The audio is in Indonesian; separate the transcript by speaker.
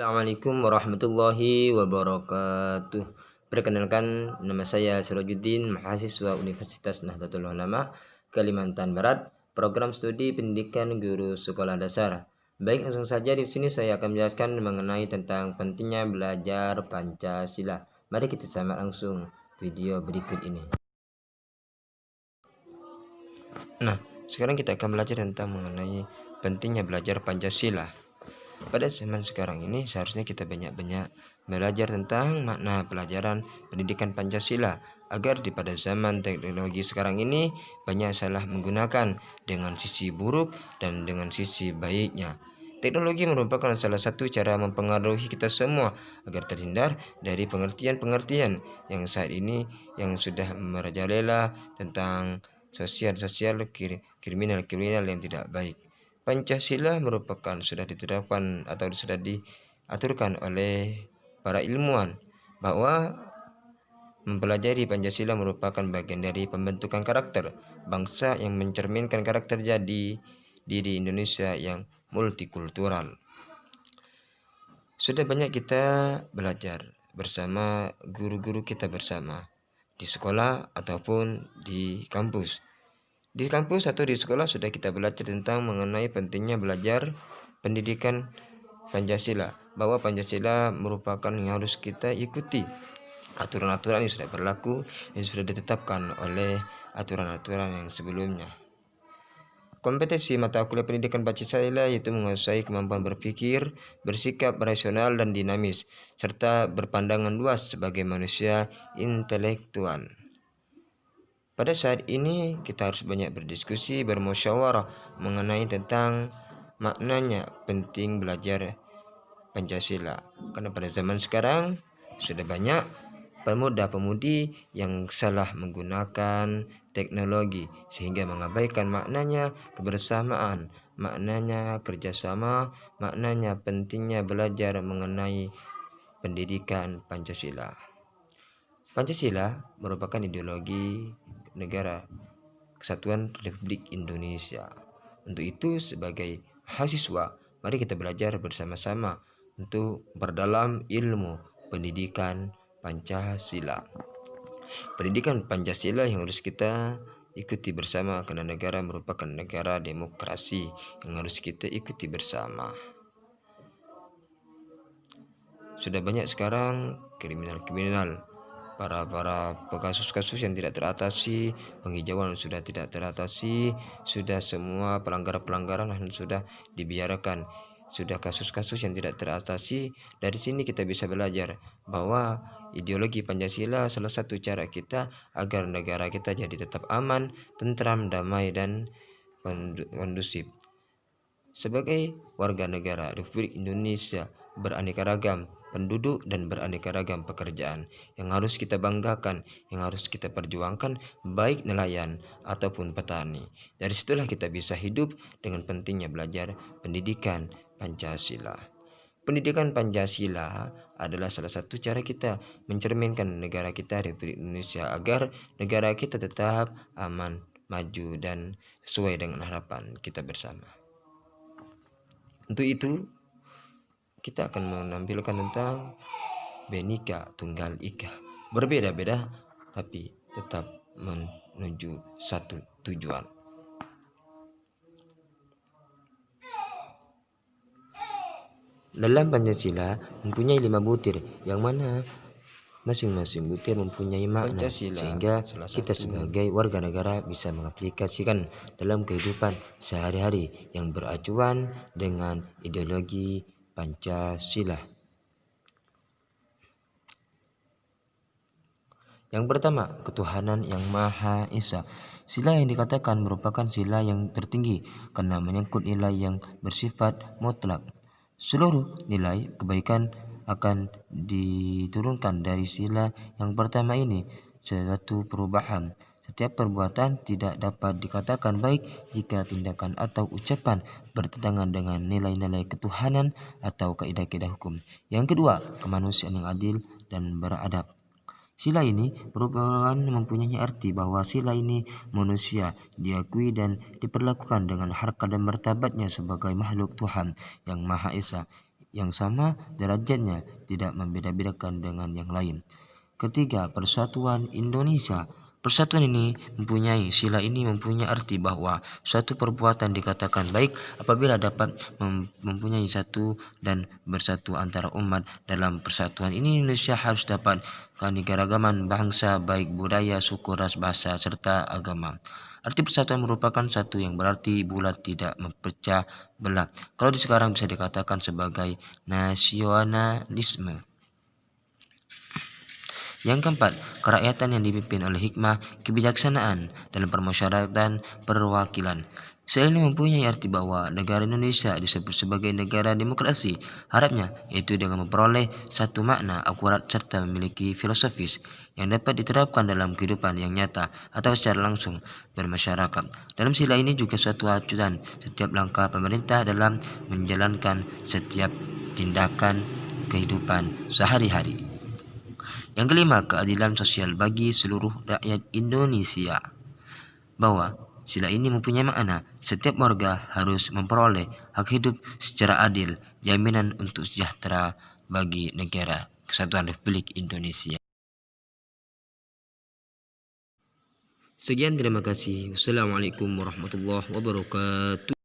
Speaker 1: Assalamualaikum warahmatullahi wabarakatuh. Perkenalkan, nama saya Sirajuddin, mahasiswa Universitas Nahdlatul Ulama, Kalimantan Barat, program studi pendidikan guru sekolah dasar. Baik, langsung saja di sini saya akan menjelaskan mengenai tentang pentingnya belajar Pancasila. Mari kita simak langsung video berikut ini. Nah, sekarang kita akan belajar tentang mengenai pentingnya belajar Pancasila. Pada zaman sekarang ini seharusnya kita banyak-banyak belajar tentang makna pelajaran pendidikan Pancasila agar pada zaman teknologi sekarang ini banyak salah menggunakan dengan sisi buruk dan dengan sisi baiknya. Teknologi merupakan salah satu cara mempengaruhi kita semua agar terhindar dari pengertian-pengertian yang saat ini yang sudah merajalela tentang sosial kriminal yang tidak baik. Pancasila merupakan sudah diterapkan atau sudah diaturkan oleh para ilmuwan bahwa mempelajari Pancasila merupakan bagian dari pembentukan karakter bangsa yang mencerminkan karakter jadi diri Indonesia yang multikultural. Sudah banyak kita belajar bersama guru-guru kita bersama di sekolah ataupun di kampus. Di kampus atau di sekolah sudah kita belajar tentang mengenai pentingnya belajar pendidikan Pancasila, bahwa Pancasila merupakan yang harus kita ikuti aturan-aturan yang sudah berlaku, yang sudah ditetapkan oleh aturan-aturan yang sebelumnya. Kompetensi mata kuliah pendidikan Pancasila yaitu menguasai kemampuan berpikir, bersikap rasional dan dinamis, serta berpandangan luas sebagai manusia intelektual. Pada saat ini kita harus banyak berdiskusi, bermusyawarah mengenai tentang maknanya penting belajar Pancasila. Karena pada zaman sekarang sudah banyak pemuda-pemudi yang salah menggunakan teknologi sehingga mengabaikan maknanya kebersamaan, maknanya kerjasama, maknanya pentingnya belajar mengenai pendidikan Pancasila. Pancasila merupakan ideologi negara Kesatuan Republik Indonesia. Untuk itu sebagai mahasiswa, mari kita belajar bersama-sama untuk berdalam ilmu pendidikan Pancasila. Pendidikan Pancasila yang harus kita ikuti bersama karena negara merupakan negara demokrasi yang harus kita ikuti bersama. Sudah banyak sekarang kriminal-kriminal, para kasus-kasus yang tidak teratasi, penghijauan sudah tidak teratasi, sudah semua pelanggaran-pelanggaran sudah dibiarkan, sudah kasus-kasus yang tidak teratasi. Dari sini kita bisa belajar bahwa ideologi Pancasila salah satu cara kita agar negara kita jadi tetap aman, tentram, damai dan kondusif. Sebagai warga negara Republik Indonesia beraneka ragam penduduk dan beraneka ragam pekerjaan yang harus kita banggakan, yang harus kita perjuangkan, baik nelayan ataupun petani. Dari situlah kita bisa hidup dengan pentingnya belajar pendidikan Pancasila. Pendidikan Pancasila adalah salah satu cara kita mencerminkan negara kita Republik Indonesia agar negara kita tetap aman, maju dan sesuai dengan harapan kita bersama. Untuk itu kita akan menampilkan tentang Bhinneka Tunggal Ika, berbeda-beda tapi tetap menuju satu tujuan. Dalam Pancasila mempunyai 5 butir, yang mana masing-masing butir mempunyai makna Pancasila, sehingga kita sebagai warga negara bisa mengaplikasikan dalam kehidupan sehari-hari yang beracuan dengan ideologi Pancasila. Yang pertama, ketuhanan yang Maha Esa. Sila yang dikatakan merupakan sila yang tertinggi karena menyangkut nilai yang bersifat mutlak. Seluruh nilai kebaikan akan diturunkan dari sila yang pertama ini. Suatu perubahan. Setiap perbuatan tidak dapat dikatakan baik jika tindakan atau ucapan bertentangan dengan nilai-nilai ketuhanan atau kaidah-kaidah hukum. Yang kedua, kemanusiaan yang adil dan beradab. Sila ini merupakan mempunyai arti bahwa sila ini manusia diakui dan diperlakukan dengan harkat dan martabatnya sebagai makhluk Tuhan yang Maha Esa. yang sama derajatnya, tidak membeda-bedakan dengan yang lain. Ketiga, persatuan Indonesia. Persatuan ini sila ini mempunyai arti bahwa suatu perbuatan dikatakan baik apabila dapat mempunyai satu dan bersatu antara umat. Dalam persatuan ini Indonesia harus dapat keanekaragaman bangsa, baik budaya, suku, ras, bahasa, serta agama. Arti persatuan merupakan satu yang berarti bulat, tidak mempecah belah. Kalau di sekarang bisa dikatakan sebagai nasionalisme. Yang keempat, kerakyatan yang dipimpin oleh hikmah kebijaksanaan dalam permusyawaratan perwakilan. Selain ini mempunyai arti bahwa negara Indonesia disebut sebagai negara demokrasi. Harapnya yaitu dengan memperoleh satu makna akurat serta memiliki filosofis yang dapat diterapkan dalam kehidupan yang nyata atau secara langsung bermasyarakat. Dalam sila ini juga suatu acuan setiap langkah pemerintah dalam menjalankan setiap tindakan kehidupan sehari-hari. Yang kelima, keadilan sosial bagi seluruh rakyat Indonesia. Bahwa sila ini mempunyai makna setiap warga harus memperoleh hak hidup secara adil, jaminan untuk sejahtera bagi negara Kesatuan Republik Indonesia. Sekian, terima kasih. Wassalamualaikum warahmatullahi wabarakatuh.